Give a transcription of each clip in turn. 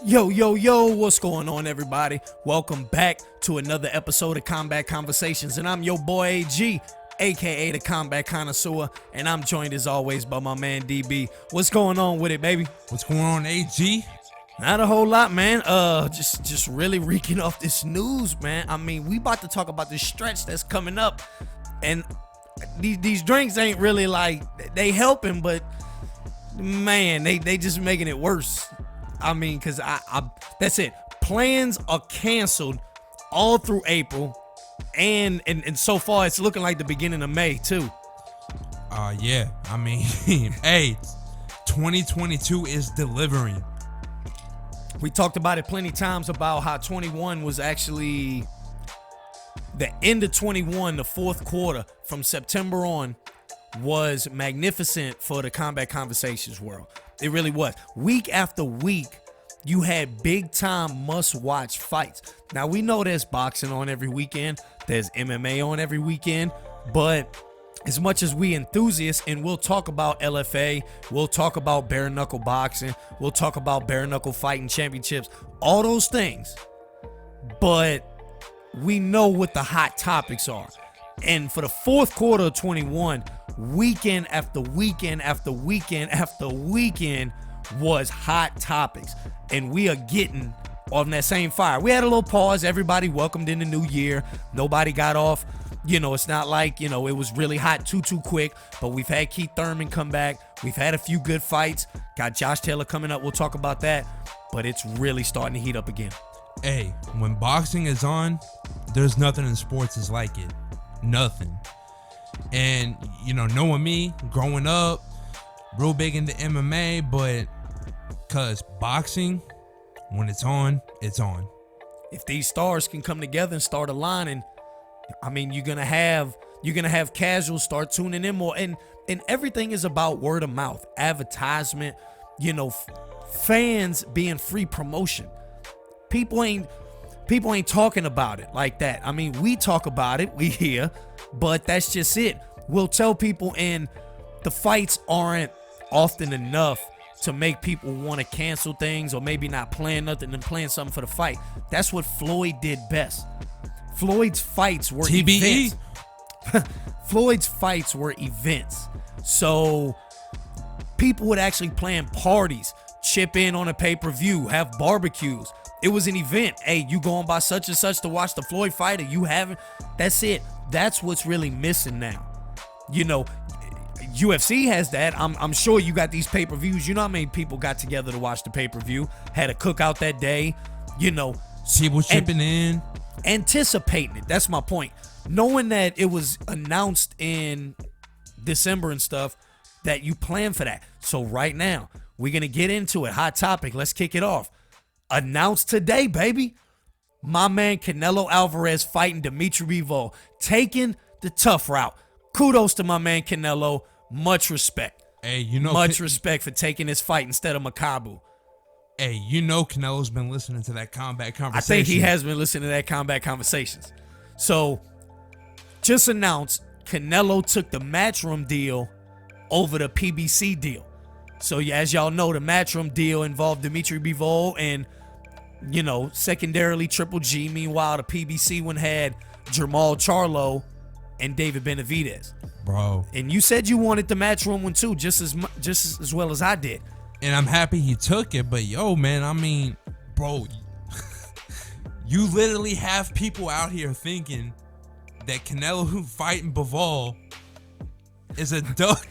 Yo, what's going on, everybody? Welcome back to another episode of Combat Conversations, and I'm your boy AG, aka the Combat Connoisseur, and I'm joined as always by my man DB. What's going on with it, baby? What's going on, AG? Not a whole lot, man. Just really reeking off this news, man. I mean, we about to talk about this stretch that's coming up, and these drinks ain't really like they helping, but man, they just making it worse. I mean, cause I that's it. Plans are canceled all through April, and so far it's looking like the beginning of May too. Yeah. I mean, hey, 2022 is delivering. We talked about it plenty times about how 21 was actually the end of 21, the fourth quarter from September on was magnificent for the Combat Conversations world. It really was. Week after week, you had big time must watch fights. Now we know there's boxing on every weekend, there's MMA on every weekend, but as much as we enthusiasts, and we'll talk about LFA, we'll talk about bare knuckle boxing, we'll talk about bare knuckle fighting championships, all those things, but we know what the hot topics are. And for the fourth quarter of 21, weekend after weekend after weekend after weekend was hot topics, and we are getting on that same fire. We had a little pause. Everybody welcomed in the new year. Nobody got off. It's not like, it was really hot too quick, but we've had Keith Thurman come back. We've had a few good fights. Got Josh Taylor coming up. We'll talk about that, but it's really starting to heat up again. Hey, when boxing is on, there's nothing in sports is like it. Nothing. And knowing me growing up, real big into MMA, but cause boxing, when it's on, it's on. If these stars can come together and start aligning, I mean, you're gonna have casuals start tuning in more, and everything is about word of mouth, advertisement, fans being free promotion. People ain't talking about it like that. I mean, we talk about it, we hear, but that's just it. We'll tell people, and the fights aren't often enough to make people want to cancel things or maybe not plan nothing and plan something for the fight. That's what Floyd did best. Floyd's fights were TBE. events. Floyd's fights were events. So people would actually plan parties, chip in on a pay-per-view, have barbecues. It was an event. Hey, you going by such and such to watch the Floyd fight, or you haven't? That's it. That's what's really missing now. UFC has that. I'm sure you got these pay-per-views. You know how many people got together to watch the pay-per-view, had a cookout that day, People chipping in. Anticipating it. That's my point. Knowing that it was announced in December and stuff, that you plan for that. So right now, we're going to get into it. Hot topic. Let's kick it off. Announced today, baby. My man Canelo Alvarez fighting Dmitry Bivol, taking the tough route. Kudos to my man Canelo. Much respect. Hey, much respect for taking this fight instead of Makabu. Hey, Canelo's been listening to that Combat Conversation. I think he has been listening to that Combat Conversations. So, just announced, Canelo took the Matchroom deal over the PBC deal. So, as y'all know, the Matchroom deal involved Dmitry Bivol and, secondarily Triple G. Meanwhile, the PBC one had Jermall Charlo and David Benavidez. Bro. And you said you wanted the Matchroom one too, just as well as I did. And I'm happy he took it, but man, I mean, bro, you literally have people out here thinking that Canelo fighting Bivol is a duck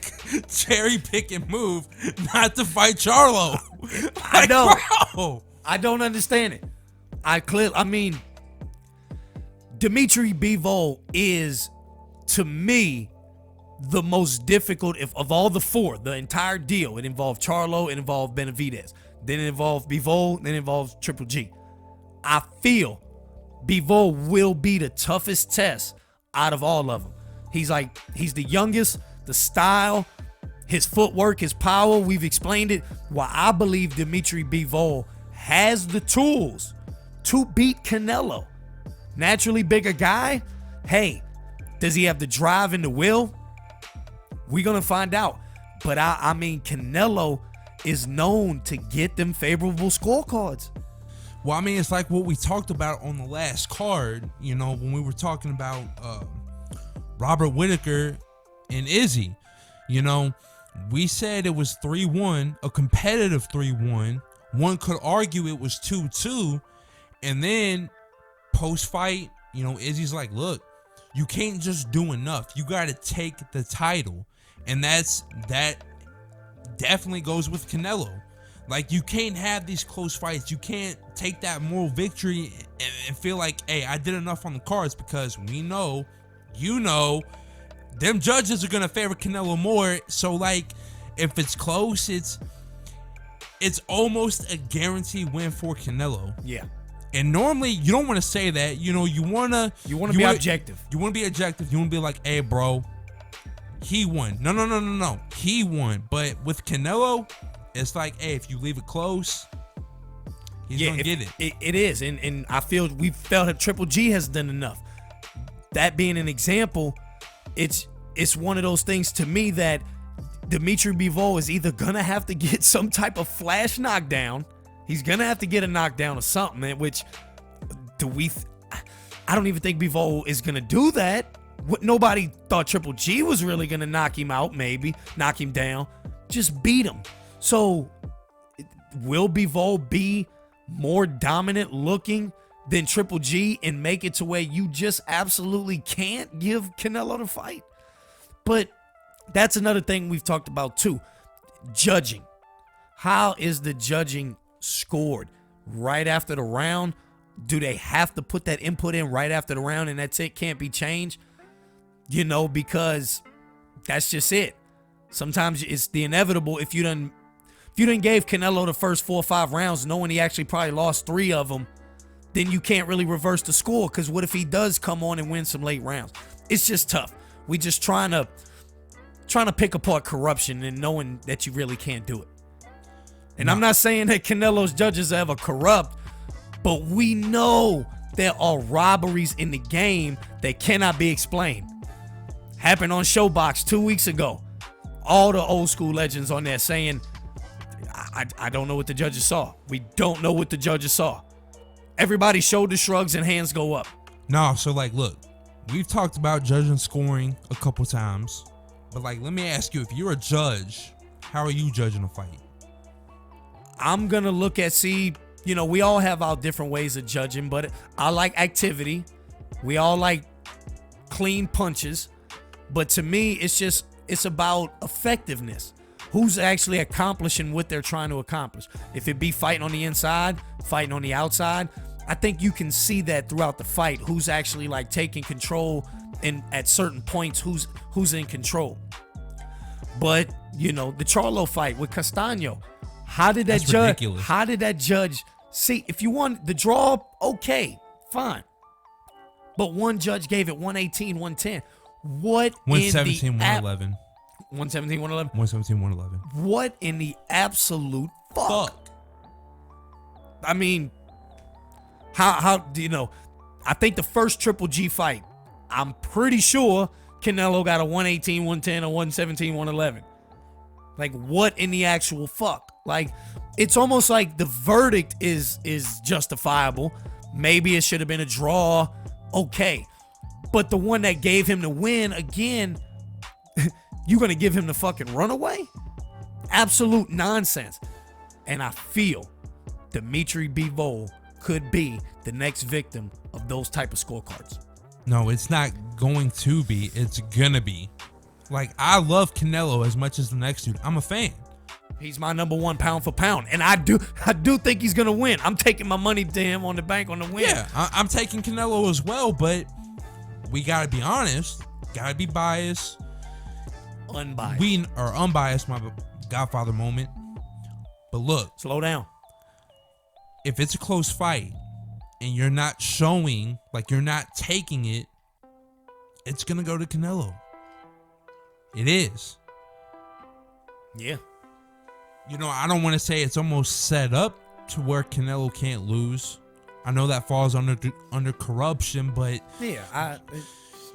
cherry picking move not to fight Charlo. I know. Bro. I don't understand it. I mean, Dmitry Bivol is, to me, the most difficult of all the four. The entire deal. It involved Charlo, it involved Benavidez, then it involved Bivol, then it involves Triple G. I feel Bivol will be the toughest test out of all of them. He's the youngest, the style, his footwork, his power. We've explained it. Why I believe Dmitry Bivol has the tools to beat Canelo. Naturally bigger guy. Hey, does he have the drive and the will? We're going to find out. But I mean, Canelo is known to get them favorable scorecards. Well, I mean, it's like what we talked about on the last card, you know, when we were talking about Robert Whittaker and Izzy. You know, we said it was 3-1, a competitive 3-1. One could argue it was 2-2. And then post-fight, you know, Izzy's like, look, you can't just do enough. You got to take the title. And that definitely goes with Canelo. Like, you can't have these close fights. You can't take that moral victory and feel like, hey, I did enough on the cards, because we know, you know, them judges are going to favor Canelo more. So, like, if it's close, it's almost a guaranteed win for Canelo. Yeah. And normally, you don't want to say that. You know, you want to be objective. You want to be objective. You want to be like, hey, bro, he won. No. He won. But with Canelo, it's like, hey, if you leave it close, he's going to get it. It is. And I feel we felt that Triple G has done enough. That being an example, it's one of those things to me that Dmitry Bivol is either going to have to get some type of flash knockdown. He's going to have to get a knockdown or something, man, which I don't even think Bivol is going to do that. Nobody thought Triple G was really going to knock him out, maybe knock him down, just beat him. So will Bivol be more dominant looking than Triple G and make it to where you just absolutely can't give Canelo the fight? But that's another thing we've talked about too. Judging. How is the judging scored? Right after the round? Do they have to put that input in right after the round and that's it? Can't be changed? You know, because that's just it. Sometimes it's the inevitable. If you done gave Canelo the first 4 or 5 rounds, knowing he actually probably lost 3 of them, then you can't really reverse the score. Because what if he does come on and win some late rounds? It's just tough. We just trying to pick apart corruption and knowing that you really can't do it. And I'm not saying that Canelo's judges are ever corrupt, but we know there are robberies in the game that cannot be explained. Happened on Showbox 2 weeks ago. All the old school legends on there saying, I don't know what the judges saw. We don't know what the judges saw. Everybody shoulder shrugs and hands go up. No, so like, look, we've talked about judging scoring a couple times, but like, let me ask you, if you're a judge, how are you judging a fight? I'm going to look at, you know, we all have our different ways of judging, but I like activity. We all like clean punches. But to me, it's about effectiveness. Who's actually accomplishing what they're trying to accomplish? If it be fighting on the inside, fighting on the outside, I think you can see that throughout the fight. Who's actually like taking control, and at certain points, who's in control. But you know, the Charlo fight with Castaño, how did that judge? Ridiculous. How did that judge see? If you won the draw, okay, fine. But one judge gave it 118, 110. What 117, 111. 117, 111? 117, 111. What in the absolute fuck? I mean, how do you know? I think the first Triple G fight, I'm pretty sure Canelo got a 118, 110, or 117, 111. Like, what in the actual fuck? Like, it's almost like the verdict is justifiable. Maybe it should have been a draw. Okay. But the one that gave him the win, again, you gonna give him the fucking runaway? Absolute nonsense. And I feel Dmitry Bivol could be the next victim of those type of scorecards. No, it's not going to be. It's gonna be. Like, I love Canelo as much as the next dude. I'm a fan. He's my number 1 pound for pound, and I do think he's gonna win. I'm taking my money to him on the bank on the win. Yeah, I'm taking Canelo as well, but we gotta be honest. Gotta be biased. Unbiased. We are unbiased, my Godfather moment. But look, slow down. If it's a close fight and you're not showing, like you're not taking it, it's gonna go to Canelo. It is. Yeah. You know, I don't want to say it's almost set up to where Canelo can't lose. I know that falls under corruption, but yeah,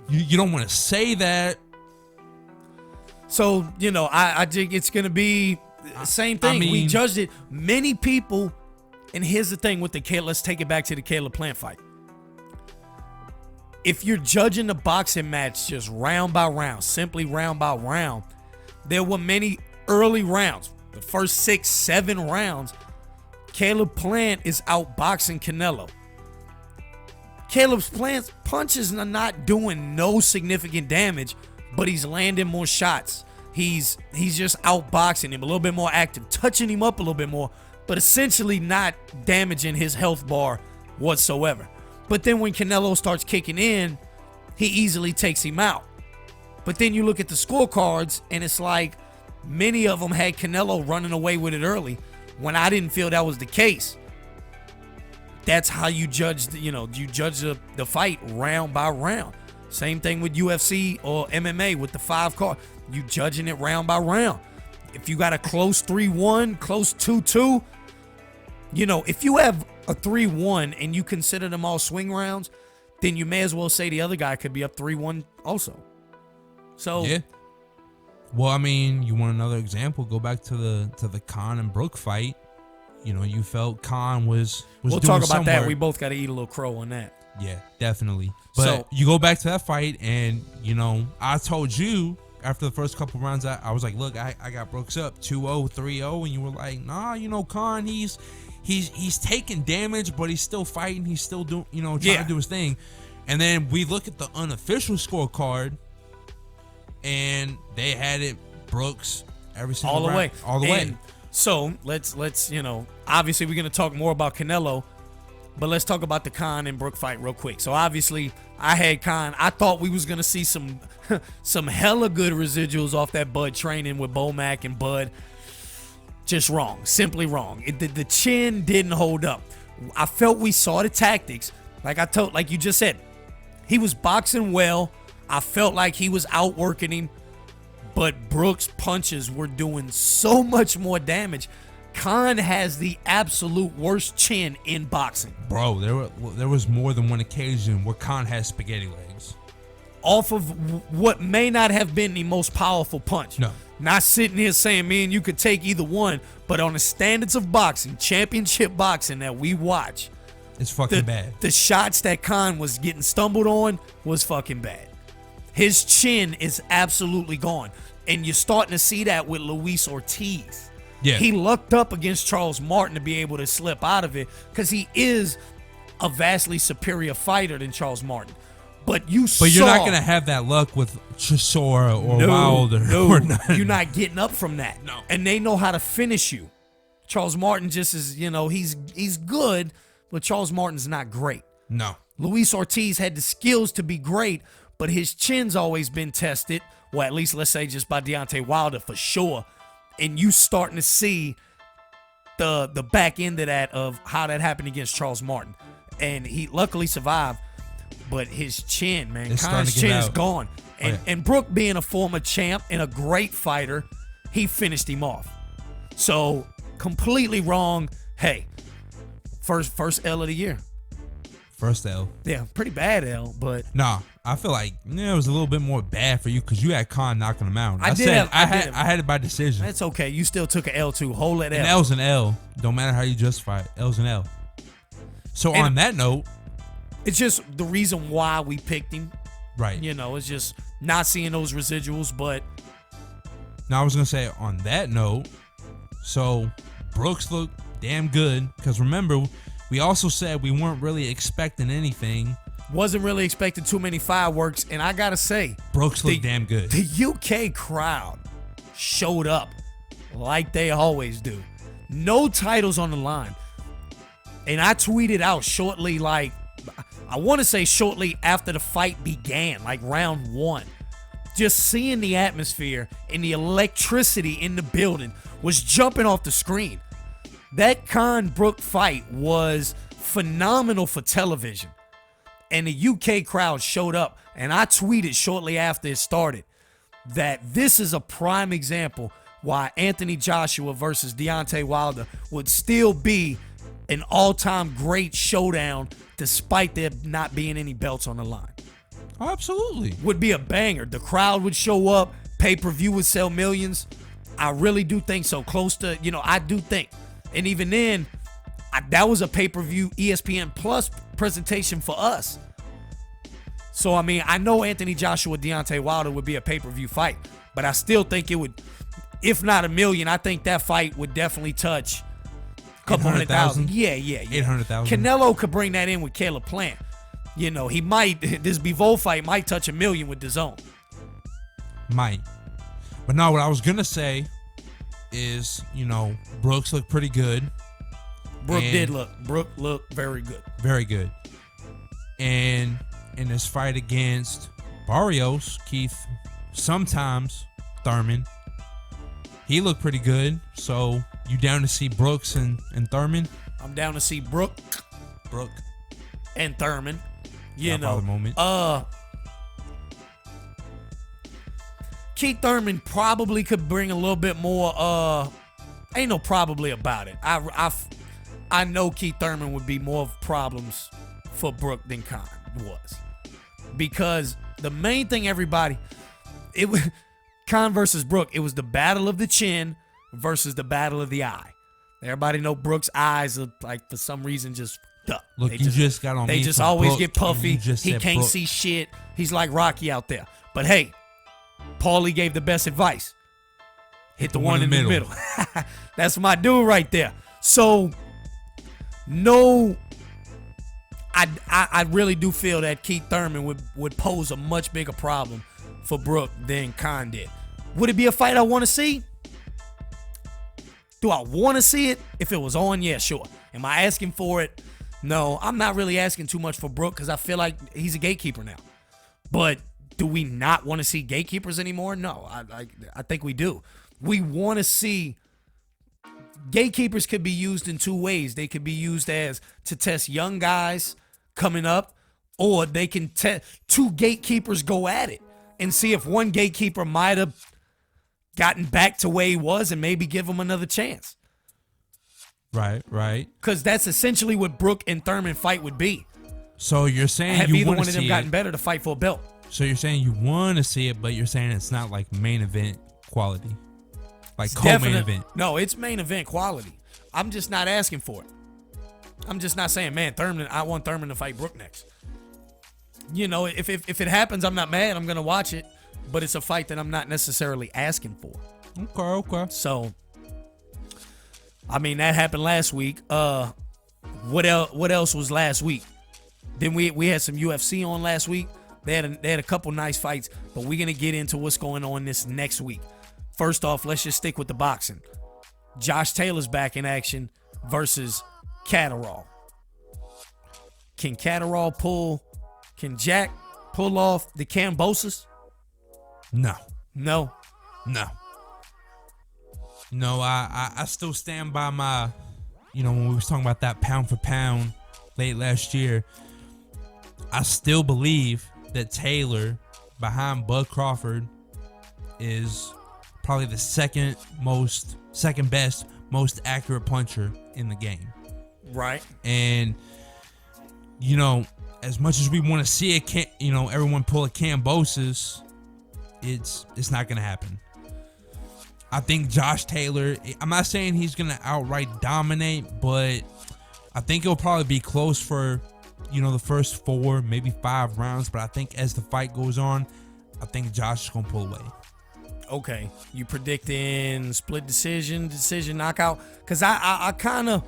you don't want to say that. So, you know, I think it's gonna be Same thing. mean, we judged it. Many people, and here's the thing with the Caleb. Let's take it back to the Caleb Plant fight. If you're judging the boxing match just round by round, simply round by round, there were many early rounds. The first 6, 7 rounds, Caleb Plant is outboxing Canelo. Caleb Plant's punches are not doing no significant damage, but he's landing more shots. He's just outboxing him, a little bit more active, touching him up a little bit more, but essentially not damaging his health bar whatsoever. But then when Canelo starts kicking in, he easily takes him out. But then you look at the scorecards, and it's like many of them had Canelo running away with it early, when I didn't feel that was the case. That's how you judge, you judge the fight round by round. Same thing with UFC or MMA with the 5 card. You judging it round by round. If you got a close 3-1, close 2-2, if you have a 3-1 and you consider them all swing rounds, then you may as well say the other guy could be up 3-1 also. So yeah. Well, I mean, you want another example? Go back to the Khan and Brook fight. You felt Khan was we'll doing talk about that. work. We both got to eat a little crow on that. Yeah, definitely. But you go back to that fight, and I told you after the first couple rounds, I was like, look, I got Brooks up 2-0, 3-0, and you were like, nah, Khan, he's taking damage, but he's still fighting. He's still doing, trying to do his thing. And then we look at the unofficial scorecard, and they had it Brooks every single round, all the way. So let's obviously we're gonna talk more about Canelo, but let's talk about the Khan and Brook fight real quick. So obviously I had Khan. I thought we was gonna see some hella good residuals off that Bud training with Bomac and Bud. Just wrong, simply wrong. The chin didn't hold up. I felt we saw the tactics. Like you just said, he was boxing well. I felt like he was outworking him. But Brooks' punches were doing so much more damage. Khan has the absolute worst chin in boxing. Bro, there was more than one occasion where Khan had spaghetti legs. Off of what may not have been the most powerful punch. No. Not sitting here saying me and you could take either one, but on the standards of boxing, championship boxing that we watch, it's fucking bad. The shots that Khan was getting stumbled on was fucking bad. His chin is absolutely gone. And you're starting to see that with Luis Ortiz. Yeah. He lucked up against Charles Martin to be able to slip out of it because he is a vastly superior fighter than Charles Martin. But you're not going to have that luck with Chisora or Wilder. Or nothing. You're not getting up from that. No. And they know how to finish you. Charles Martin just is, he's good, but Charles Martin's not great. No. Luis Ortiz had the skills to be great, but his chin's always been tested. Well, at least let's say just by Deontay Wilder for sure. And you starting to see the back end of that, of how that happened against Charles Martin. And he luckily survived, but his chin, man, Khan's chin is gone. And and Brook being a former champ and a great fighter, he finished him off. So completely wrong. Hey, first L of the year. First L. Yeah, pretty bad L, but nah, I feel like it was a little bit more bad for you because you had Khan knocking him out. I had it by decision. That's okay. You still took an L too. Hold that L. An L's an L. Don't matter how you justify it. L's an L. So on that note, it's just the reason why we picked him. Right. It's just not seeing those residuals, but. Now I was gonna say on that note, so Brooks looked damn good because remember. We also said we weren't really expecting anything. Wasn't really expecting too many fireworks. And I got to say, Brooks looked damn good. The UK crowd showed up like they always do. No titles on the line. And I tweeted out shortly, I want to say shortly after the fight began, like round 1. Just seeing the atmosphere and the electricity in the building was jumping off the screen. That Khan-Brook fight was phenomenal for television. And the UK crowd showed up. And I tweeted shortly after it started that this is a prime example why Anthony Joshua versus Deontay Wilder would still be an all-time great showdown despite there not being any belts on the line. Absolutely. Would be a banger. The crowd would show up. Pay-per-view would sell millions. I really do think so. Close to, I do think. And even then, that was a pay-per-view ESPN Plus presentation for us. So, I mean, I know Anthony Joshua, Deontay Wilder would be a pay-per-view fight, but I still think it would, if not $1 million, I think that fight would definitely touch a couple 100,000. Yeah. 800,000. Canelo could bring that in with Caleb Plant. He might, this Bivol fight might touch $1 million with DAZN. Might. But no, what I was going to say is, Brooks looked pretty good. Brooke looked very good. Very good. And in his fight against Barrios, Keith, sometimes Thurman, he looked pretty good. So you down to see Brooks and Thurman? I'm down to see Brooke and Thurman. Moment. Keith Thurman probably could bring a little bit more. Ain't no probably about it. I know Keith Thurman would be more of problems for Brooke than Khan was, because the main thing it was Khan versus Brooke. It was the battle of the chin versus the battle of the eye. Everybody know Brooke's eyes are like for some reason just up. Look, you just got on. They just always get puffy. He can't see shit. He's like Rocky out there. But hey, Paulie gave the best advice. Hit the one in the middle. That's my dude right there. So, no, I really do feel that Keith Thurman would pose a much bigger problem for Brooke than Khan did. Would it be a fight I want to see? Do I want to see it? If it was on, yeah, sure. Am I asking for it? No, I'm not really asking too much for Brooke because I feel like he's a gatekeeper now. But do we not want to see gatekeepers anymore? No, I think we do. We want to see gatekeepers could be used in two ways. They could be used as to test young guys coming up, or they can two gatekeepers go at it and see if one gatekeeper might have gotten back to where he was and maybe give him another chance. Right. Because that's essentially what Brooke and Thurman fight would be. So you're saying have you either want one to of them see gotten it. better to fight for a belt? So you're saying you want to see it, but you're saying it's not like main event quality, like co-main event. No, it's main event quality. I'm just not asking for it. I'm just not saying, man, I want Thurman to fight Brooke next. If it happens, I'm not mad. I'm gonna watch it, but it's a fight that I'm not necessarily asking for. Okay. So, I mean, that happened last week. What else was last week? Then we had some UFC on last week. They had a couple nice fights, but we're gonna get into what's going on this next week. First off, let's just stick with the boxing. Josh Taylor's back in action versus Catterall. Can Jack pull off the Kambosos? No. I still stand by my, when we was talking about that pound for pound late last year, I still believe that Taylor, behind Bud Crawford, is probably the second best, most accurate puncher in the game. Right. And, as much as we want to see everyone pull a Kambosos, it's not going to happen. I think Josh Taylor, I'm not saying he's going to outright dominate, but I think it'll probably be close for, the first 4, maybe 5 rounds. But I think as the fight goes on, I think Josh is going to pull away. Okay. You predicting split decision knockout? Because I kind of,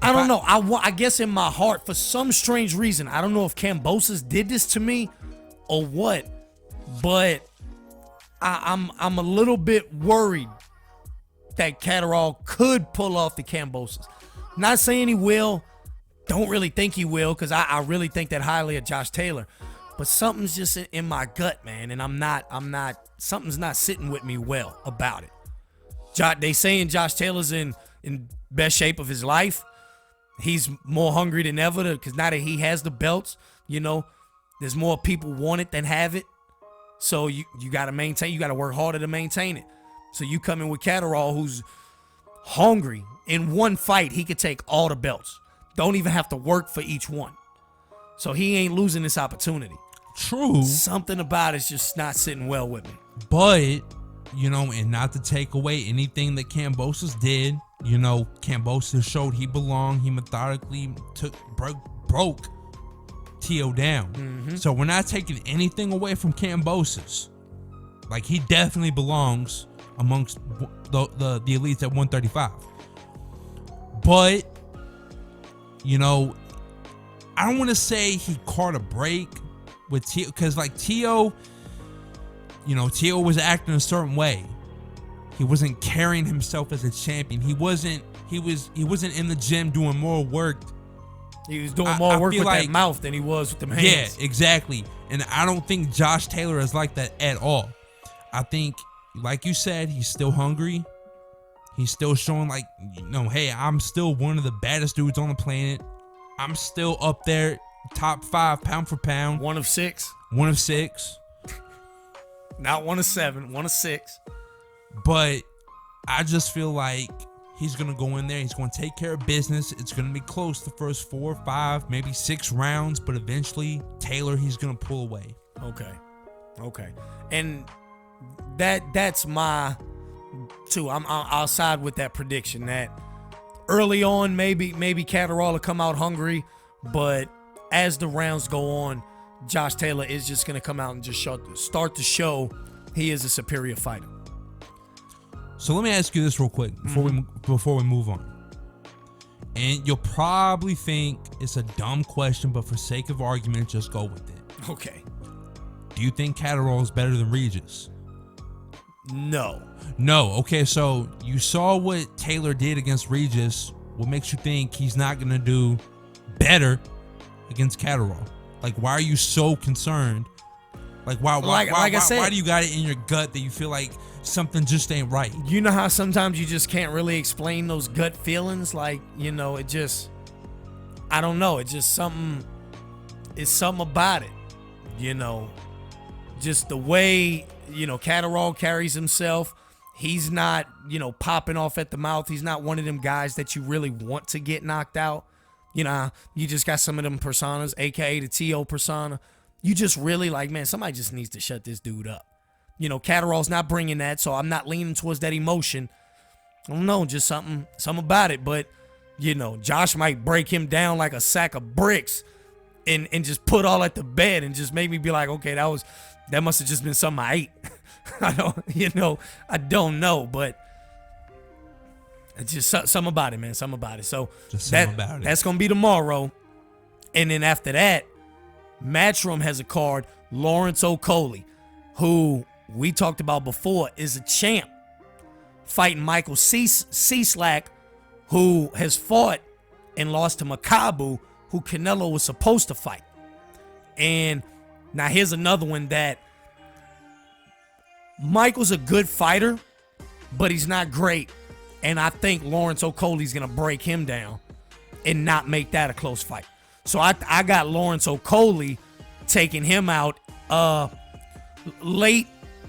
I don't know. I guess in my heart, for some strange reason, I don't know if Kambosos did this to me or what, but I'm a little bit worried that Catterall could pull off the Kambosos. Not saying he will. Don't really think he will, because I really think that highly of Josh Taylor. But something's just in my gut, man, and something's not sitting with me well about it. They saying Josh Taylor's in best shape of his life. He's more hungry than ever because now that he has the belts, there's more people want it than have it. So you got to maintain. You got to work harder to maintain it. So you come in with Catterall, who's hungry. In one fight, he could take all the belts. Don't even have to work for each one. So he ain't losing this opportunity. True. Something about it's just not sitting well with me. But, you know, and not to take away anything that Kambosos did, you know, Kambosos showed he belonged. He methodically broke Tio down. So we're not taking anything away from Kambosos. Like, he definitely belongs amongst the elites at 135. But, you know, I don't want to say he caught a break with Tio, because like Tio, you know, Tio was acting a certain way. He wasn't carrying himself as a champion. He wasn't in the gym doing more work. He was doing more work with that mouth than he was with them hands. Yeah, exactly. And I don't think Josh Taylor is like that at all. I think, like you said, he's still hungry. He's still showing like, you know, hey, I'm still one of the baddest dudes on the planet. I'm still up there, top 5 pound for pound. 1 of 6. 1 of 6. Not 1 of 7, 1 of 6. But I just feel like he's going to go in there. He's going to take care of business. It's going to be close the first 4 or 5, maybe 6 rounds. But eventually, Taylor, he's going to pull away. Okay. And that's my too. I'll side with that prediction that early on, maybe Catterall will come out hungry. But as the rounds go on, Josh Taylor is just going to come out and just start to show he is a superior fighter. So let me ask you this real quick before we move on. And you'll probably think it's a dumb question, but for sake of argument, just go with it. Okay. Do you think Catterall is better than Regis? No. Okay, so you saw what Taylor did against Regis. What makes you think he's not going to do better against Catterall? Like, why are you so concerned? Like, why do you got it in your gut that you feel like something just ain't right? You know how sometimes you just can't really explain those gut feelings? Like, you know, it just, I don't know. It's just something about it. You know, just the way, you know, Catterall carries himself. He's not, you know, popping off at the mouth. He's not one of them guys that you really want to get knocked out. You know, you just got some of them personas, aka the T.O. persona. You just really like, man, somebody just needs to shut this dude up. You know, Catterall's not bringing that, so I'm not leaning towards that emotion. I don't know, just something about it. But, you know, Josh might break him down like a sack of bricks and just put all at the bed and just make me be like, okay, that must have just been something I ate. I don't know, but it's just something about it, man. Something about it. So that's going to be tomorrow. And then after that, Matchroom has a card, Lawrence Okolie, who we talked about before is a champ, fighting Michael Cieslak, who has fought and lost to Makabu, who Canelo was supposed to fight. And now here's another one that Michael's a good fighter, but he's not great. And I think Lawrence Okolie's going to break him down and not make that a close fight. So I got Lawrence Okolie taking him out late.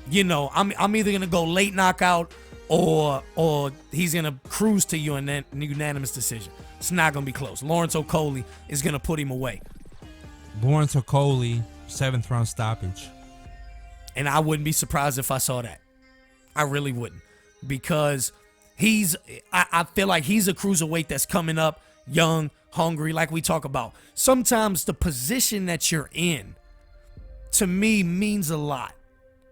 You know, I'm either going to go late knockout or he's going to cruise to unanimous decision. It's not going to be close. Lawrence Okolie is going to put him away. Lawrence Okolie, 7th round stoppage. And I wouldn't be surprised if I saw that. I really wouldn't. Because I feel like he's a cruiserweight that's coming up young, hungry, like we talk about. Sometimes the position that you're in, to me, means a lot.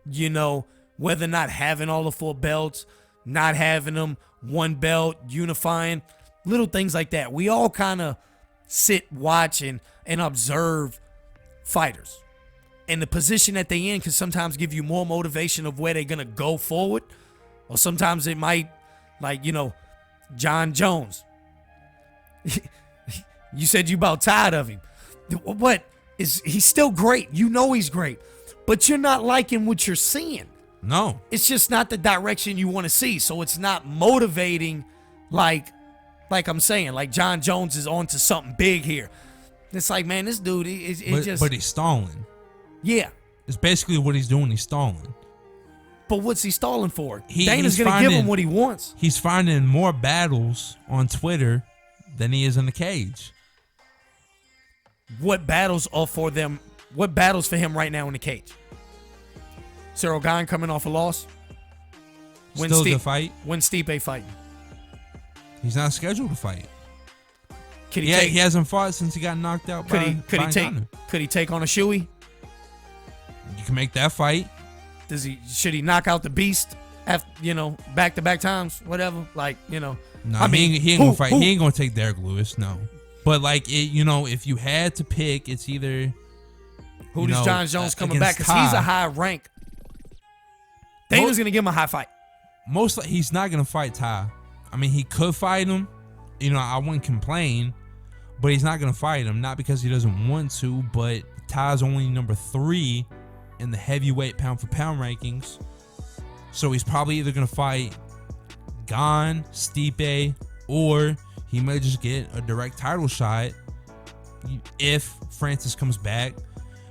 You know, whether not having all the 4 belts, not having them, 1 belt, unifying, little things like that. We all kind of sit, watch, and observe fighters. And the position that they in can sometimes give you more motivation of where they're going to go forward. Or sometimes it might, like, you know, John Jones. You said you about tired of him. What? He's still great. You know he's great. But you're not liking what you're seeing. No. It's just not the direction you want to see. So it's not motivating like I'm saying. Like John Jones is on to something big here. It's like, man, this dude, But he's stalling. Yeah. It's basically what he's doing. He's stalling. But what's he stalling for? Dana's going to give him what he wants. He's finding more battles on Twitter than he is in the cage. What battles are for them what battles for him right now in the cage? Cyril Gane coming off a loss. Still the fight. When Stipe fighting? He's not scheduled to fight. He hasn't fought since he got knocked out. Could he take on a shoey? You can make that fight. Should he knock out the beast after, back-to-back times, whatever? No, he ain't gonna fight. He ain't gonna take Derek Lewis, no. But if you had to pick, it's either who does John Jones coming back, because he's a high rank. Dana's gonna give him a high fight. He's not gonna fight Ty. I mean, he could fight him. I wouldn't complain, but he's not gonna fight him. Not because he doesn't want to, but Ty's only number 3 in the heavyweight pound for pound rankings. So he's probably either gonna fight Gane, Stipe, or he may just get a direct title shot if Francis comes back.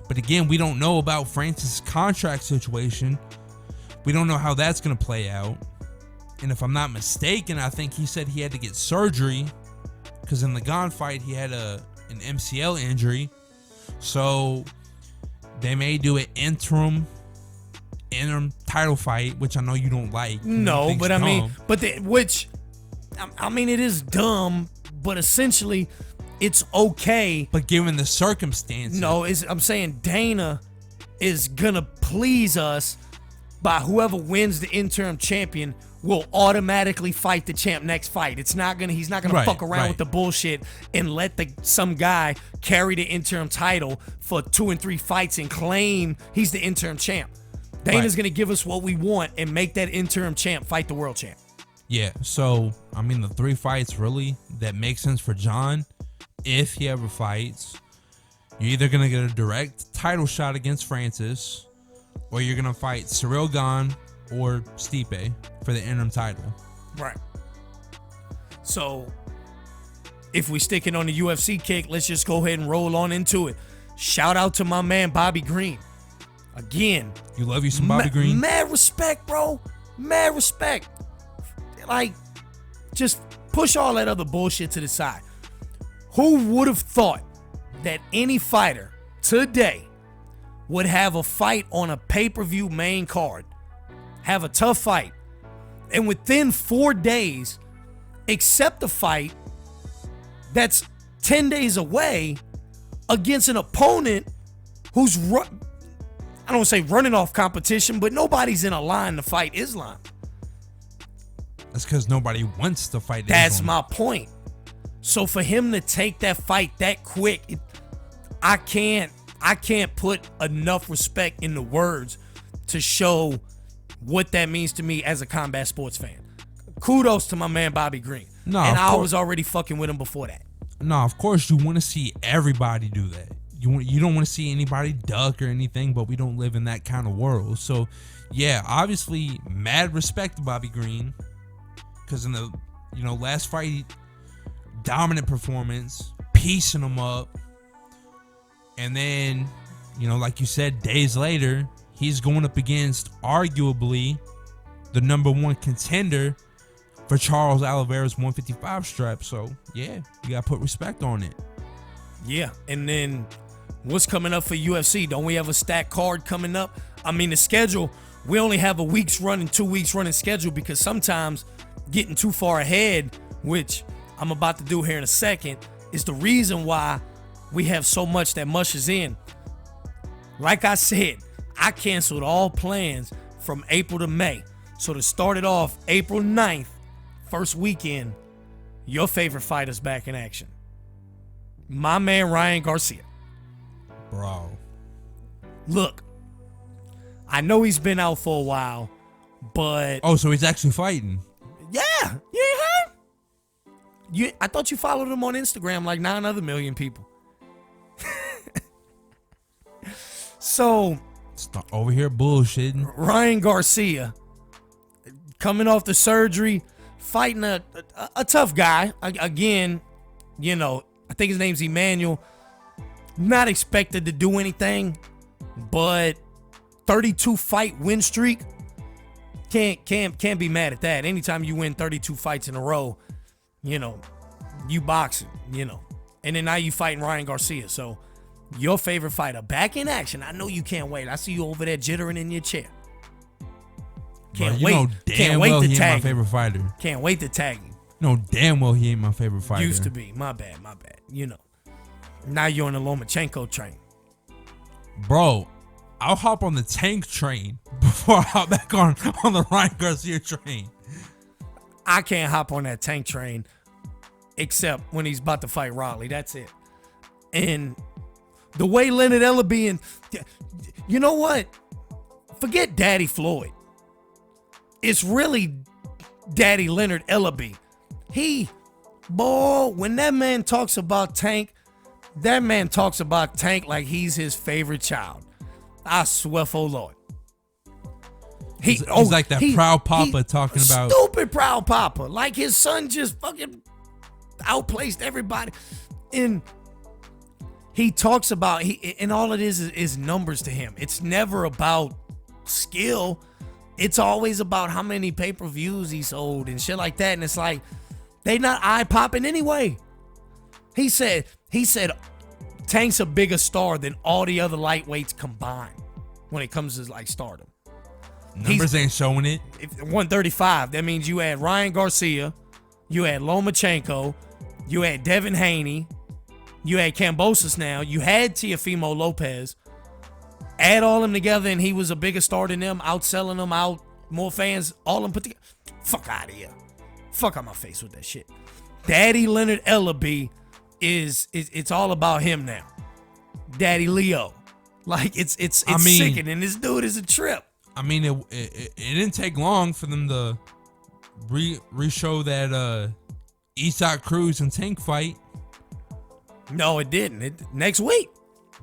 But again, we don't know about Francis' contract situation. We don't know how that's gonna play out. And if I'm not mistaken, I think he said he had to get surgery because in the Gane fight he had an MCL injury. So they may do an interim title fight, which I know you don't like. No, but it is dumb, but essentially it's okay. But given the circumstances. No, I'm saying Dana is gonna please us by whoever wins the interim champion will automatically fight the champ next fight. He's not gonna fuck around with the bullshit and let some guy carry the interim title for 2 and 3 fights and claim he's the interim champ. Dana's gonna give us what we want and make that interim champ fight the world champ. Yeah, so the 3 fights really that make sense for John, if he ever fights, you're either gonna get a direct title shot against Francis, or you're gonna fight Cyril Gane or Stipe for the interim title. Right. So, if we sticking on the UFC kick, let's just go ahead and roll on into it. Shout out to my man Bobby Green. Again. You love you some Bobby Green? Mad respect, bro. Mad respect. Just push all that other bullshit to the side. Who would have thought that any fighter today would have a fight on a pay-per-view main card, have a tough fight, and within 4 days accept a fight that's 10 days away against an opponent who's I don't want to say running off competition, but nobody's in a line to fight Islam. That's because nobody wants to fight Islam. That's my point. So for him to take that fight that quick, I can't put enough respect in the words to show what that means to me as a combat sports fan. Kudos to my man Bobby Green. I was already fucking with him before that. No, of course you want to see everybody do that. You don't want to see anybody duck or anything, but we don't live in that kind of world. So, yeah, obviously, mad respect to Bobby Green, because in the last fight, dominant performance, piecing him up, and then like you said, days later, he's going up against arguably the number 1 contender for Charles Oliveira's 155 strap. So, yeah, you got to put respect on it. Yeah, and then what's coming up for UFC? Don't we have a stacked card coming up? The schedule, we only have a week's running, 2 weeks running schedule, because sometimes getting too far ahead, which I'm about to do here in a second, is the reason why we have so much that mushes in. Like I said, I canceled all plans from April to May. So to start it off, April 9th, first weekend, your favorite fighter's back in action. My man Ryan Garcia. Bro. Look, I know he's been out for a while, but... Oh, so he's actually fighting? Yeah, you ain't heard? I thought you followed him on Instagram like 9 other million people. So... Stop over here bullshitting. Ryan Garcia, coming off the surgery, fighting a tough guy. Again, I think his name's Emmanuel. Not expected to do anything, but 32 fight win streak. Can't be mad at that. Anytime you win 32 fights in a row, you boxing, and then now you fighting Ryan Garcia. So Your favorite fighter back in action. I know you can't wait. I see you over there jittering in your chair. Can't Bro, wait. Know damn Can't wait well to he ain't tag my him. favorite fighter. Can't wait to tag him. No, damn well he ain't my favorite fighter. Used to be. My bad. You know. Now you're on the Lomachenko train. Bro, I'll hop on the Tank train before I hop back on the Ryan Garcia train. I can't hop on that Tank train except when he's about to fight Riley. That's it. And the way Leonard Ellaby and... You know what? Forget Daddy Floyd. It's really Daddy Leonard Ellaby. When that man talks about Tank, that man talks about Tank like he's his favorite child. I swear for Lord. He's like that proud papa talking about... Stupid proud papa. Like his son just fucking outplaced everybody. And he talks about... and all it is numbers to him. It's never about skill. It's always about how many pay-per-views he sold and shit like that. And it's like, they not eye-popping anyway. He said Tank's a bigger star than all the other lightweights combined when it comes to like stardom. Numbers ain't showing it. 135. That means you had Ryan Garcia, you had Lomachenko, you had Devin Haney, you had Kambosos now, you had Teofimo Lopez. Add all them together and he was a bigger star than them, outselling them out, more fans, all them put together. Fuck out of here. Fuck out my face with that shit. Daddy Leonard Ellaby it's all about him now. Daddy Leo. Like it's sickening. This dude is a trip. I mean, it didn't take long for them to re-show that Isak Cruz and Tank fight. No, it didn't. Next week.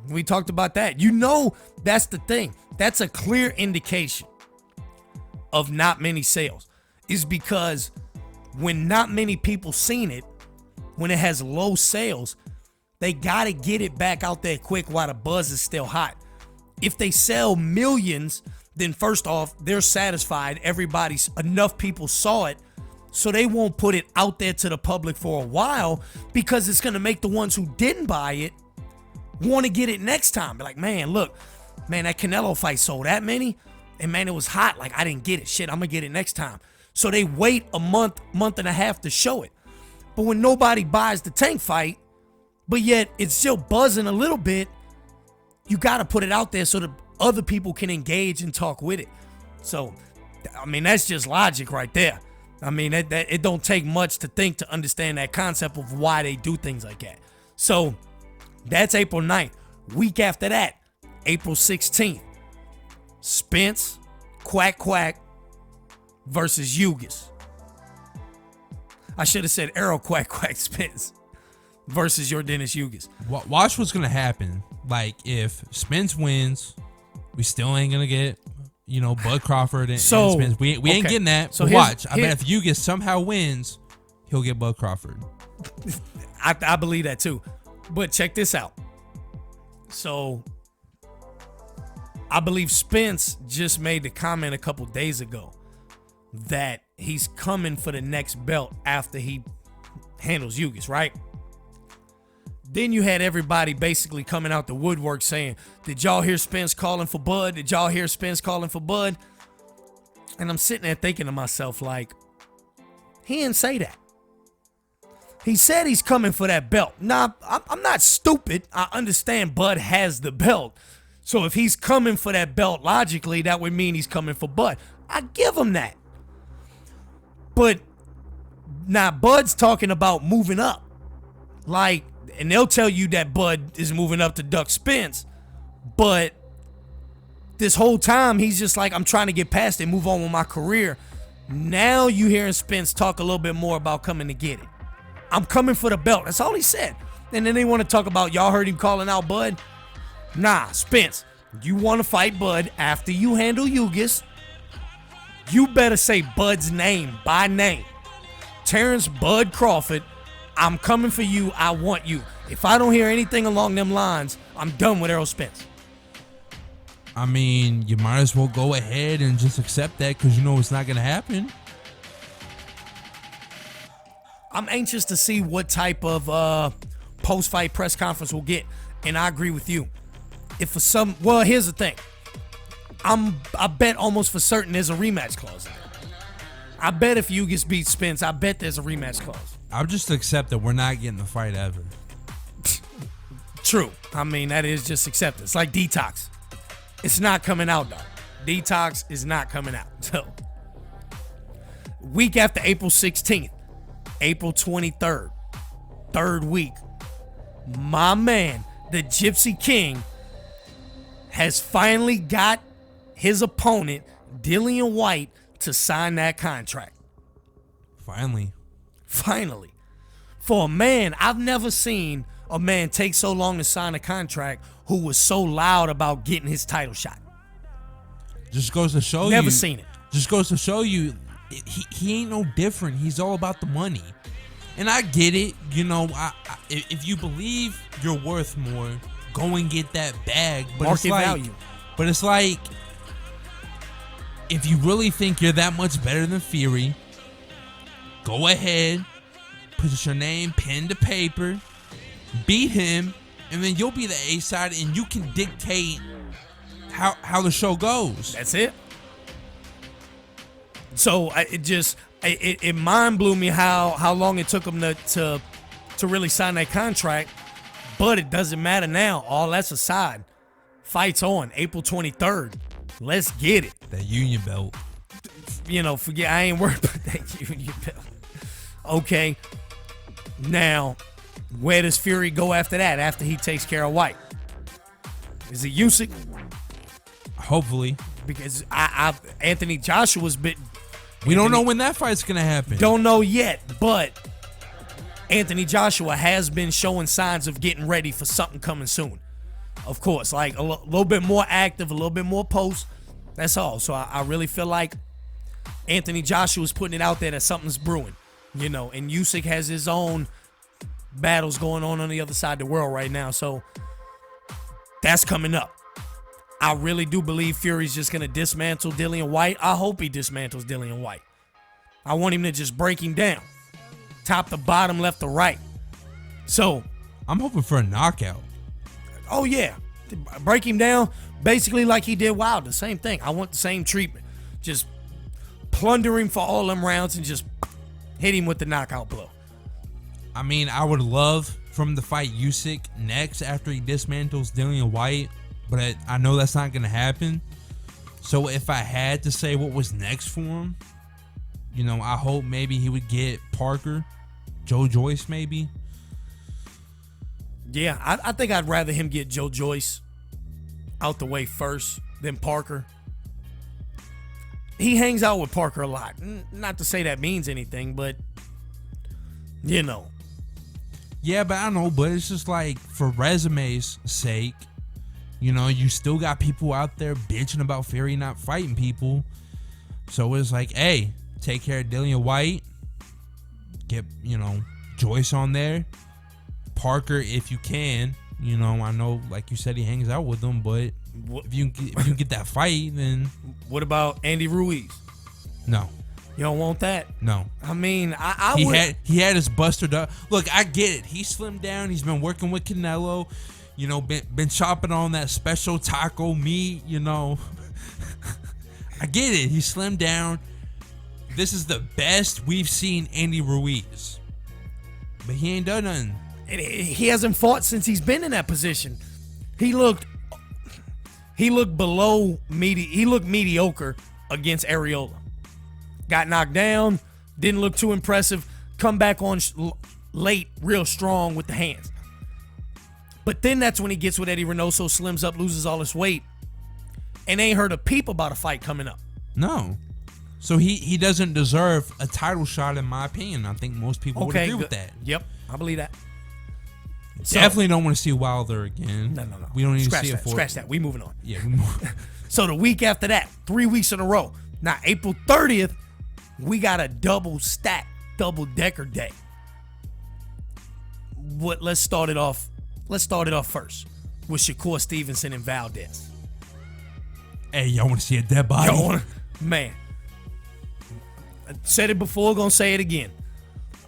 We talked about that. You know, that's the thing. That's a clear indication of not many sales. Is because when not many people seen it, when it has low sales, they got to get it back out there quick while the buzz is still hot. If they sell millions, then first off, they're satisfied. Enough people saw it, so they won't put it out there to the public for a while because it's going to make the ones who didn't buy it want to get it next time. Be like, man, look, man, that Canelo fight sold that many, and man, it was hot. Like, I didn't get it. Shit, I'm going to get it next time. So they wait a month and a half to show it. But when nobody buys the Tank fight, but yet it's still buzzing a little bit, you got to put it out there so that other people can engage and talk with it. So, I mean, that's just logic right there. I mean, that it don't take much to think to understand that concept of why they do things like that. So, that's April 9th. Week after that, April 16th, Spence, Quack versus Ugis. I should have said Arrow Quack Spence versus Yordenis Ugis. Watch what's going to happen. Like, if Spence wins, we still ain't going to get, Bud Crawford and Spence. We ain't getting that. So watch. I bet if Ugis somehow wins, he'll get Bud Crawford. I believe that too. But check this out. So, I believe Spence just made the comment a couple days ago that he's coming for the next belt after he handles Ugis, right? Then you had everybody basically coming out the woodwork saying, did y'all hear Spence calling for Bud? Did y'all hear Spence calling for Bud? And I'm sitting there thinking to myself, like, he didn't say that. He said he's coming for that belt. Now, I'm not stupid. I understand Bud has the belt. So if he's coming for that belt, logically, that would mean he's coming for Bud. I give him that. But now Bud's talking about moving up. Like, and they'll tell you that Bud is moving up to duck Spence. But this whole time, he's just like, I'm trying to get past it, move on with my career. Now you hearing Spence talk a little bit more about coming to get it. I'm coming for the belt. That's all he said. And then they want to talk about, y'all heard him calling out Bud? Nah, Spence, you want to fight Bud after you handle Ugis, you better say Bud's name by name. Terrence Bud Crawford, I'm coming for you. I want you. If I don't hear anything along them lines, I'm done with Errol Spence. I mean, you might as well go ahead and just accept that because you know it's not going to happen. I'm anxious to see what type of post-fight press conference we'll get. and I agree with you. If for some, well, here's the thing. I bet almost for certain there's a rematch clause in there. I bet if you gets beat Spence, I bet there's a rematch clause. I'll just accept that we're not getting the fight ever. True. I mean, that is just acceptance. Like Detox. It's not coming out, though. Detox is not coming out. So, week after April 16th, April 23rd, third week, my man, the Gypsy King, has finally got his opponent, Dillian White, to sign that contract. Finally. For a man, I've never seen a man take so long to sign a contract who was so loud about getting his title shot. Just goes to show you. Never seen it. Just goes to show you, he ain't no different. He's all about the money. And I get it. You know, if you believe you're worth more, go and get that bag. But Market it's like, value. But it's like, if you really think you're that much better than Fury, go ahead, put your name pen to paper, beat him, and then you'll be the A side, and you can dictate how the show goes. That's it. So it mind blew me how long it took him to really sign that contract, but it doesn't matter now. All that's aside. Fight's on April 23rd. Let's get it. That union belt. You know, forget, I ain't worried about that union belt. Okay. Now, where does Fury go after that, after he takes care of White? Is it Usyk? Hopefully. Because Anthony Joshua's been... We don't know when that fight's going to happen. Don't know yet, but Anthony Joshua has been showing signs of getting ready for something coming soon. Of course, like a little bit more active, a little bit more post. That's all. So I really feel like Anthony Joshua's putting it out there that something's brewing, you know. And Usyk has his own battles going on the other side of the world right now. So that's coming up. I really do believe Fury's just going to dismantle Dillian White. I hope he dismantles Dillian White. I want him to just break him down. Top to bottom, left to right. So I'm hoping for a knockout. Oh, yeah. Break him down basically like he did Wilder. Same thing. I want the same treatment. Just plunder him for all them rounds and just hit him with the knockout blow. I mean, I would love for him to fight Usyk next after he dismantles Dillian White, but I know that's not going to happen. So if I had to say what was next for him, you know, I hope maybe he would get Parker, Joe Joyce maybe. Yeah, I think I'd rather him get Joe Joyce out the way first than Parker. He hangs out with Parker a lot. Not to say that means anything, but, you know. Yeah, but I know, but it's just like, for resume's sake, you know, you still got people out there bitching about Fury not fighting people. So it's like, hey, take care of Dillian White. Get, you know, Joyce on there. Parker, if you can, you know, I know, like you said, he hangs out with them, but if you can get that fight, then what about Andy Ruiz? No, you don't want that. No, I mean, he had his busted up. Look, I get it. He slimmed down. He's been working with Canelo. You know, been chopping on that special taco meat. You know, I get it. He slimmed down. This is the best we've seen Andy Ruiz, but he ain't done nothing. He hasn't fought since he's been in that position. He looked below he looked mediocre against Areola. Got knocked down, didn't look too impressive. Come back on late, real strong with the hands. But then that's when he gets with Eddie Reynoso, slims up, loses all his weight, and ain't heard a peep about a fight coming up. No. So he doesn't deserve a title shot, in my opinion. I think most people would agree with that. Yep, I believe that. Definitely don't want to see Wilder again. No. We don't need to see it for. Scratch that. We moving on. Yeah, we move. So the week after that, 3 weeks in a row. Now, April 30th, we got a double-decker day. Let's start it off first with Shakur Stevenson and Valdez. Hey, y'all want to see a dead body? Man. I said it before, gonna say it again.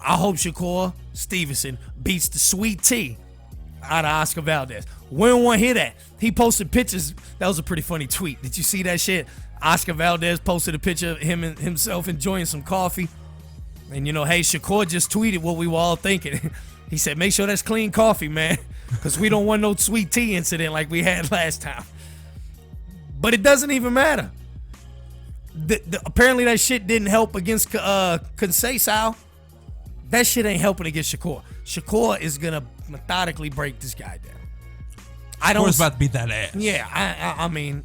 I hope Shakur Stevenson beats the sweet tea out of Oscar Valdez. We don't want to hear that. He posted pictures. That was a pretty funny tweet. Did you see that shit? Oscar Valdez posted a picture of him and himself enjoying some coffee. And, hey, Shakur just tweeted what we were all thinking. He said, make sure that's clean coffee, man, because we don't want no sweet tea incident like we had last time. But it doesn't even matter. Apparently that shit didn't help against Kambosos. That shit ain't helping against Shakur. Shakur is going to methodically break this guy down. Shakur's about to beat that ass. Yeah, I mean,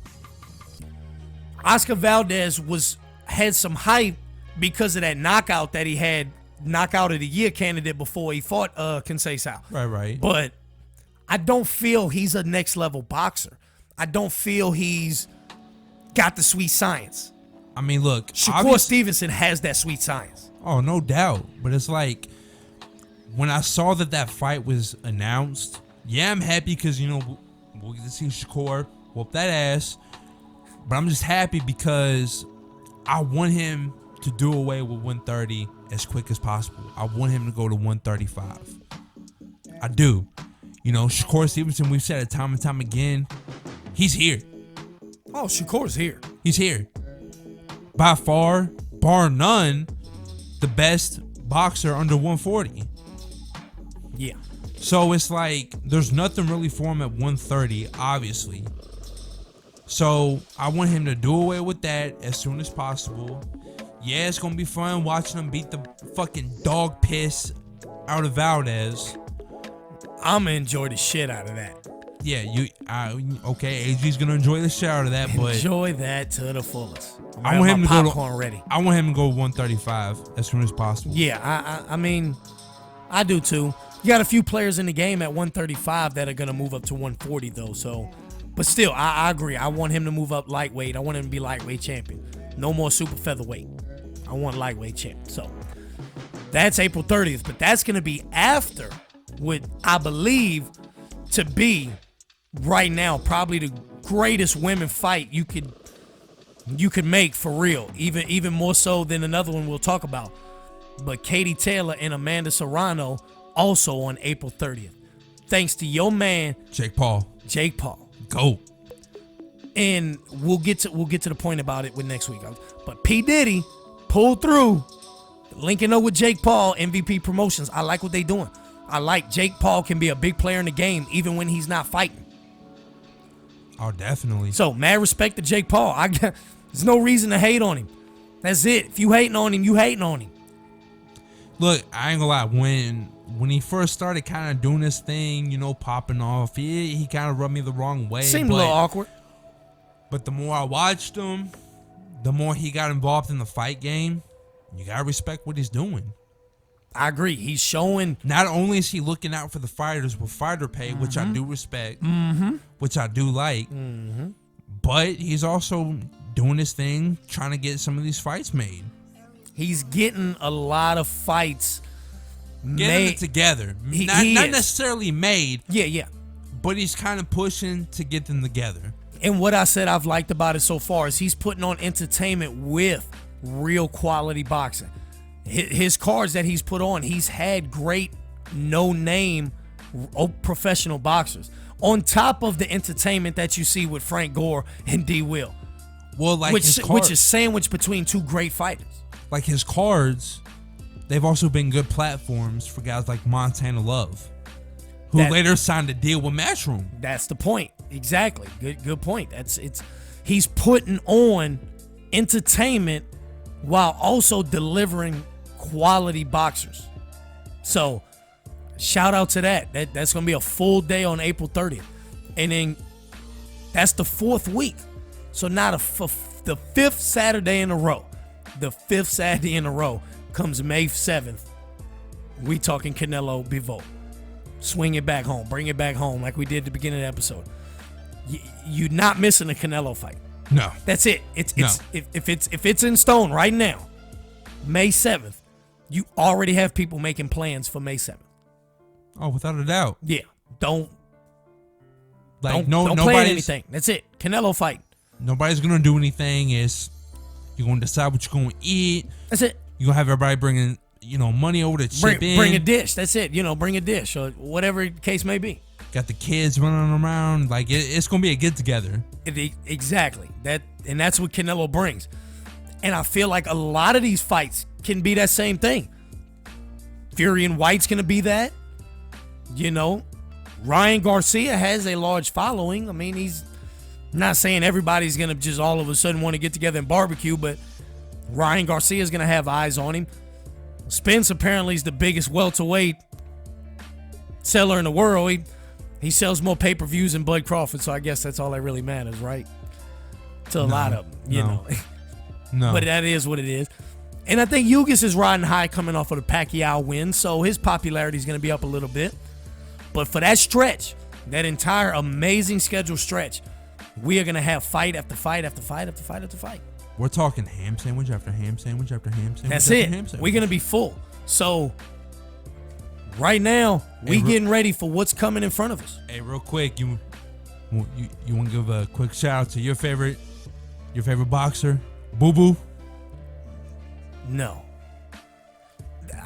Oscar Valdez had some hype because of that knockout that he had, knockout of the year candidate before he fought Kambosos. Right. But I don't feel he's a next level boxer. I don't feel he's got the sweet science. I mean, look, Shakur Stevenson has that sweet science. Oh, no doubt. But it's like, when I saw that fight was announced, yeah, I'm happy because, we'll get to see Shakur whoop that ass. But I'm just happy because I want him to do away with 130 as quick as possible. I want him to go to 135. I do. Shakur Stevenson, we've said it time and time again, he's here. Oh, Shakur's here. He's here. By far, bar none, the best boxer under 140. Yeah. So it's like, there's nothing really for him at 130, obviously. So I want him to do away with that as soon as possible. Yeah, it's going to be fun watching him beat the fucking dog piss out of Valdez. I'm going to enjoy the shit out of that. Yeah, okay, AG's going to enjoy the shit out of that, but enjoy that to the fullest. I want him to popcorn ready. I want him to go 135 as soon as possible. Yeah, I mean, I do too. You got a few players in the game at 135 that are going to move up to 140 though, so... But still, I agree. I want him to move up lightweight. I want him to be lightweight champion. No more super featherweight. I want lightweight champion. So that's April 30th. But that's going to be after what I believe to be right now probably the greatest women fight you could make for real. Even more so than another one we'll talk about. But Katie Taylor and Amanda Serrano also on April 30th. Thanks to your man Jake Paul. Go. And we'll get to the point about it with next week. But P. Diddy pulled through, linking up with Jake Paul, MVP Promotions. I like what they doing. I like Jake Paul can be a big player in the game even when he's not fighting. Oh, definitely. So, mad respect to Jake Paul. There's no reason to hate on him. That's it. If you hating on him, you hating on him. Look, I ain't gonna lie. When he first started kind of doing this thing, popping off, he kind of rubbed me the wrong way. Seemed a little awkward. But the more I watched him, the more he got involved in the fight game. You gotta respect what he's doing. I agree. He's showing. Not only is he looking out for the fighters with fighter pay, which I do respect, which I do like, but he's also doing his thing, trying to get some of these fights made. He's getting a lot of fights getting it together. Not necessarily made. Yeah. But he's kind of pushing to get them together. And what I said I've liked about it so far is he's putting on entertainment with real quality boxing. His cards that he's put on, he's had great no-name professional boxers. On top of the entertainment that you see with Frank Gore and D. Will. Well, like which is sandwiched between two great fighters. Like his cards, they've also been good platforms for guys like Montana Love, who later signed a deal with Matchroom. That's the point. Exactly. Good point. He's putting on entertainment while also delivering quality boxers. So, shout out to that. That's going to be a full day on April 30th. And then that's the fourth week. So now the fifth Saturday in a row. The fifth Saturday in a row comes May 7th. We talking Canelo Bivol. Swing it back home. Bring it back home like we did at the beginning of the episode. You're not missing a Canelo fight. No. That's it. If it's in stone right now, May 7th, you already have people making plans for May 7th. Oh, without a doubt. Yeah. Don't plan nobody's anything. That's it. Canelo fight. Nobody's gonna do anything. You're gonna decide what you're gonna eat. That's it. You're gonna have everybody bringing money over to chip in. Bring a dish. That's it. Bring a dish or whatever the case may be. got the kids running around. Like it's gonna be a get together. Exactly. That's what Canelo brings. And I feel like a lot of these fights can be that same thing. Fury and White's gonna be that. You know, Ryan Garcia has a large following. I mean, he's not saying everybody's gonna just all of a sudden want to get together and barbecue, but Ryan Garcia is gonna have eyes on him. Spence apparently is the biggest welterweight seller in the world. He sells more pay-per-views than Bud Crawford, so I guess that's all that really matters, right? To a lot of them, you know. No. But that is what it is. And I think Yugas is riding high coming off of the Pacquiao win, so his popularity is going to be up a little bit. But for that stretch, that entire amazing schedule stretch, we are going to have fight after fight after fight after fight after fight. We're talking ham sandwich after ham sandwich after ham sandwich. That's after it. Ham sandwich. We're going to be full. So right now, we getting ready for what's coming in front of us. Hey, real quick, you want to give a quick shout out to your favorite boxer, Boo Boo? No.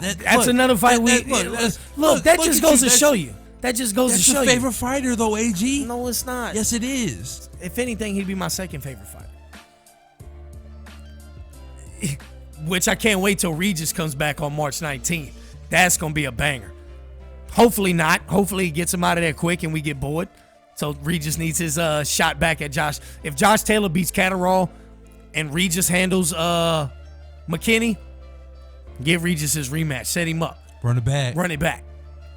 That's another fight. That just goes to show you. That just goes to show you. That's your favorite fighter, though, AG. No, it's not. Yes, it is. If anything, he'd be my second favorite fighter. Which I can't wait till Regis comes back on March 19th. That's going to be a banger. Hopefully not. Hopefully he gets him out of there quick and we get bored. So Regis needs his shot back at Josh. If Josh Taylor beats Catterall and Regis handles McKinney, give Regis his rematch. Set him up. Run it back. Run it back.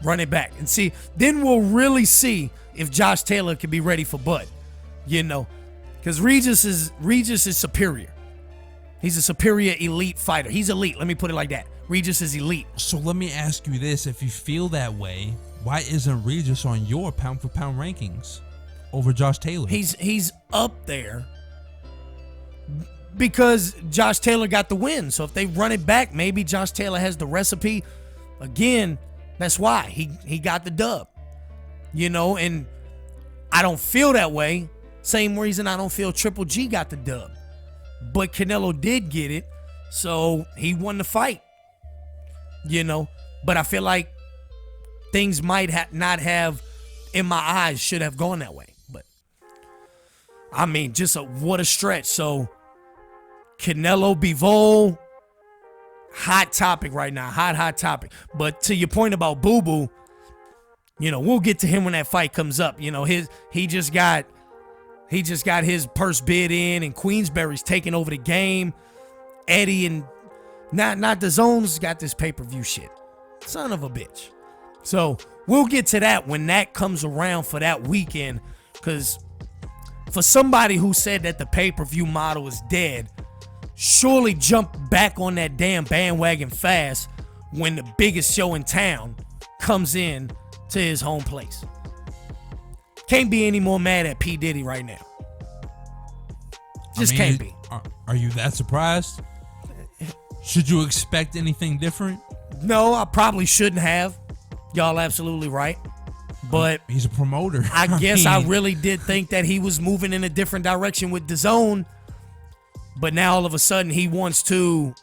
Run it back. And see, then we'll really see if Josh Taylor can be ready for Bud. You know, because Regis is superior. He's a superior elite fighter. He's elite. Let me put it like that. Regis is elite. So let me ask you this. If you feel that way, why isn't Regis on your pound for pound rankings over Josh Taylor? He's up there because Josh Taylor got the win. So if they run it back, maybe Josh Taylor has the recipe. Again, that's why he got the dub. You know, and I don't feel that way. Same reason I don't feel Triple G got the dub. But Canelo did get it, so he won the fight. You know, but I feel like things might not have, in my eyes, should have gone that way. But I mean, what a stretch. So Canelo Bivol, hot topic right now, hot topic. But to your point about Boo Boo, you know, we'll get to him when that fight comes up. You know, he just got his purse bid in, and Queensberry's taking over the game. Eddie and not the Zone's got this pay-per-view shit. Son of a bitch. So we'll get to that when that comes around for that weekend. Because for somebody who said that the pay-per-view model is dead, surely jump back on that damn bandwagon fast when the biggest show in town comes in to his home place. Can't be any more mad at P. Diddy right now. Can't be. Are you that surprised? Should you expect anything different? No, I probably shouldn't have. Y'all absolutely right. But he's a promoter. I guess I really did think that he was moving in a different direction with DAZN. But now all of a sudden he wants to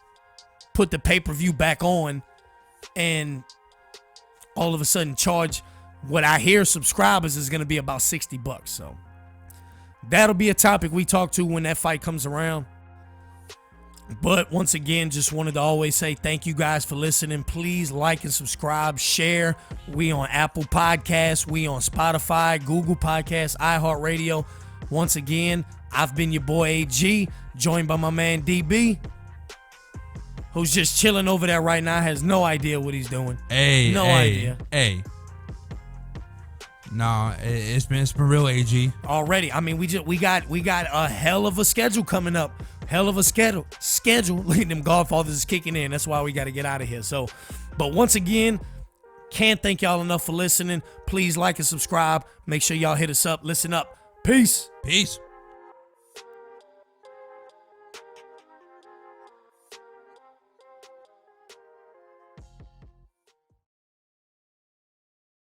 put the pay-per-view back on and all of a sudden charge what I hear subscribers is going to be about $60. So that'll be a topic we talk to when that fight comes around. But once again, just wanted to always say thank you guys for listening. Please like and subscribe, share. We on Apple Podcasts, we on Spotify, Google Podcasts, iHeartRadio. Once again, I've been your boy AG, joined by my man DB, who's just chilling over there right now, has no idea what he's doing. No idea. Nah, it's been real, AG. Already. I mean, we got a hell of a schedule coming up. Hell of a schedule. Look at them Godfathers is kicking in. That's why we got to get out of here. So, but once again, can't thank y'all enough for listening. Please like and subscribe. Make sure y'all hit us up. Listen up. Peace. Peace.